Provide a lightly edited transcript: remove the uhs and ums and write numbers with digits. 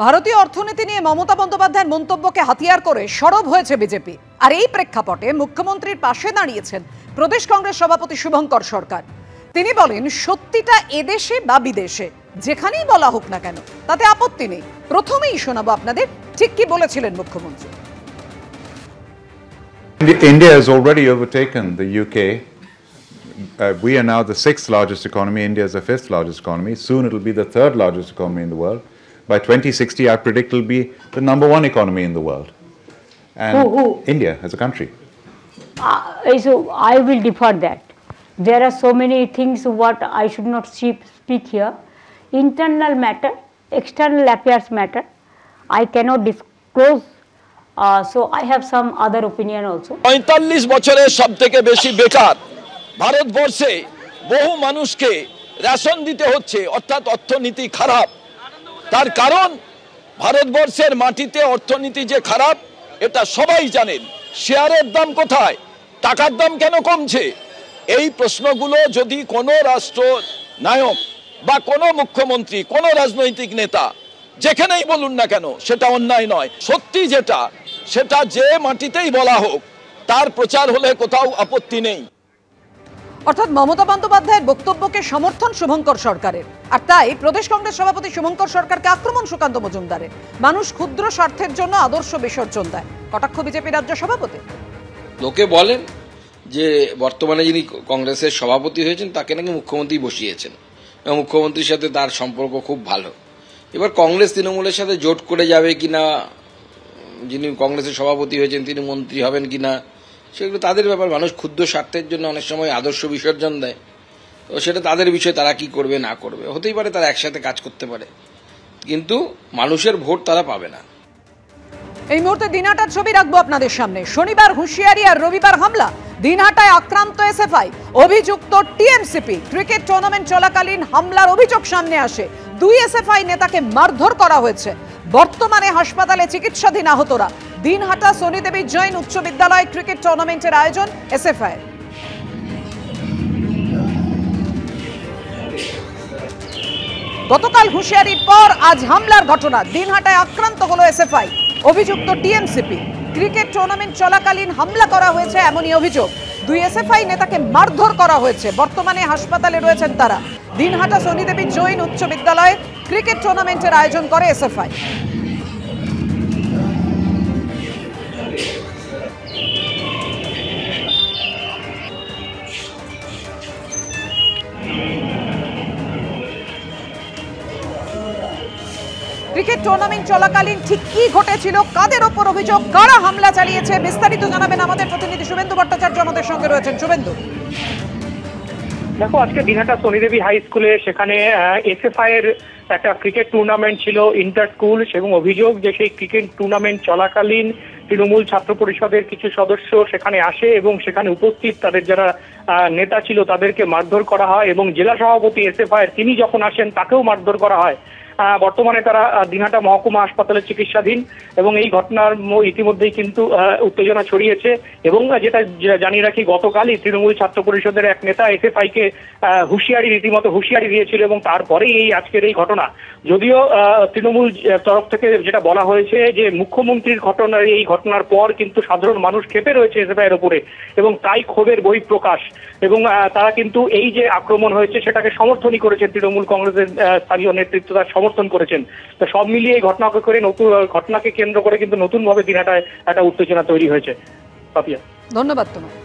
ভারতীয় অর্থনীতি নিয়ে মমতা বন্দ্যোপাধ্যায়ের মন্তব্যকে হাতিয়ার করে সরব হয়েছে বিজেপি। আর এই প্রেক্ষাপটে মুখ্যমন্ত্রীর পাশে দাঁড়িয়েছেন প্রদেশ কংগ্রেস সভাপতি শুভঙ্কর সরকার। তিনি বলেন, সত্যিটা এদেশে বা বিদেশে যেখানেই বলা হোক না কেন তাতে আপত্তি নেই। প্রথমেই শোনাবো আপনাদের ঠিক কি বলেছিলেন মুখ্যমন্ত্রী। India has already overtaken the UK. We are now the 6th largest economy. India is the 5th largest economy. Soon it will be the 3rd largest economy in the world. By 2060, I predict it will be the #1 economy in the world. And India as a country. So I will defer that. There are so many things what I should not speak here. Internal matter, external affairs matter. I cannot disclose. So I have some other opinion also. 45 বছরের সবথেকে বেশি বেকার ভারতবর্ষে বহু মানুষকে ration দিতে হচ্ছে, অর্থাৎ অর্থনীতি খারাপ। তার কারণ ভারতবর্ষের মাটিতে অর্থনীতি যে খারাপ এটা সবাই জানেন। শেয়ারের দাম কোথায়, টাকার দাম কেন কমছে? এই প্রশ্নগুলো যদি কোনো রাষ্ট্র নায়ক বা কোনো মুখ্যমন্ত্রী, কোনো রাজনৈতিক নেতা যেখানেই বলুন না কেন সেটা অন্যায় নয়। সত্যি যেটা সেটা যে মাটিতেই বলা হোক, তার প্রচার হলে কোথাও আপত্তি নেই। অর্থাৎ মমতা বন্দ্যোপাধ্যায়ের বক্তব্যকে সমর্থন শুভঙ্কর সরকারের, আর তাই প্রদেশ কংগ্রেস সভাপতি শুভঙ্কর সরকারকে আক্রমণ সুকান্ত মজুমদারের। মানুষ ক্ষুদ্র স্বার্থের জন্য আদর্শ বিসর্জন দেয়, কটাক্ষ বিজেপি রাজ্য সভাপতি। লোকে বলেন যে বর্তমানে যিনি কংগ্রেসের সভাপতি হয়েছেন তাকে নাকি মুখ্যমন্ত্রী বসিয়েছেন এবং মুখ্যমন্ত্রীর সাথে তার সম্পর্ক খুব ভালো। এবার কংগ্রেস তৃণমূলের সাথে জোট করে যাবে কিনা, যিনি কংগ্রেসের সভাপতি হয়েছেন তিনি মন্ত্রী হবেন কিনা, সেগুলো তাদের ব্যাপার। মানুষ ক্ষুদ্র স্বার্থের জন্য অনেক সময় আদর্শ বিসর্জন দেয়, তো সেটা তাদের বিষয়, তারা কি করবে না করবে। হতেই পারে তারা একসাথে কাজ করতে পারে, কিন্তু মানুষের ভোট তারা পাবে না। এই মুহূর্তে দিনহাটার ছবি রাখবো আপনাদের সামনে। শনিবার হুঁশিয়ারি আর রবিবার হামলা। দিনহাটায় আক্রান্ত এসএফআই, অভিযুক্ত টিএমসিপি। ক্রিকেট টুর্নামেন্ট চলাকালীন হামলার অভিযোগ সামনে আসে। 2 এসএফআই নেতাকে মারধর করা হয়েছে। বর্তমানে হাসপাতালে চিকিৎসাধীন আহতরা। দিনহাটা সোনি দেবী জৈন উচ্চ বিদ্যালয় ক্রিকেট টুর্নামেন্টের আয়োজন এসএফআই। গতকাল হুঁশিয়ারির পর আজ হামলার ঘটনা। দিনহাটায় আক্রান্ত হলো এসএফআই, অভিযুক্ত টিএমসিপি। ক্রিকেট টুর্নামেন্ট চলাকালীন হামলা করা হয়েছে এমনই অভিযোগ। 2 এসএফআই নেতাকে মারধর করা হয়েছে। বর্তমানে হাসপাতালে রয়েছেন তারা। দিনহাটা সোনি দেবী জৈন উচ্চ বিদ্যালয়ে ক্রিকেট টুর্নামেন্টের আয়োজন করে এসএফআই। ক্রিকেট টুর্নামেন্ট চলাকালীন ঠিক কি ঘটেছিল, কাদের ওপর অভিযোগ, কারা হামলা চালিয়েছে, বিস্তারিত জানাবেন আমাদের প্রতিনিধি শুভেন্দু ভট্টাচার্য আমাদের সঙ্গে রয়েছেন। শুভেন্দু, দেখো, আজকে দিনহাটা সোনিদেবী হাই স্কুলে সেখানে এসএফআই এর একটা ক্রিকেট টুর্নামেন্ট ছিল, ইন্টার স্কুল, এবং অভিযোগ যে সেই ক্রিকেট টুর্নামেন্ট চলাকালীন তৃণমূল ছাত্র পরিষদের কিছু সদস্য সেখানে আসে এবং সেখানে উপস্থিত তাদের যারা নেতা ছিল তাদেরকে মারধর করা হয় এবং জেলা সভাপতি এসএফআই এর তিনি যখন আসেন তাকেও মারধর করা হয়। বর্তমানে তারা দিনহাটা মহকুমা হাসপাতালে চিকিৎসাধীন এবং এই ঘটনার ইতিমধ্যেই কিন্তু উত্তেজনা ছড়িয়েছে। এবং যেটা জানিয়ে রাখি, গতকালই তৃণমূল ছাত্র পরিষদের এক নেতা এসএফআই কে রীতিমতো হুঁশিয়ারি দিয়েছিল এবং তারপরেই এই আজকের এই ঘটনা। যদিও তৃণমূল তরফ থেকে যেটা বলা হয়েছে যে মুখ্যমন্ত্রীর এই ঘটনার পর কিন্তু সাধারণ মানুষ ক্ষেপে রয়েছে এসএফআই এর উপরে এবং তাই ক্ষোভের বহিঃপ্রকাশ, এবং তারা কিন্তু এই যে আক্রমণ হয়েছে সেটাকে সমর্থনই করেছে। তৃণমূল কংগ্রেসের স্থানীয় নেতৃত্ব তার সমর্থন করেছেন। তো সব মিলিয়ে এই ঘটনাকে কেন্দ্র করে কিন্তু নতুন ভাবে দিনহাটায় একটা উত্তেজনা তৈরি হয়েছে। পাপিয়া, ধন্যবাদ তোমায়।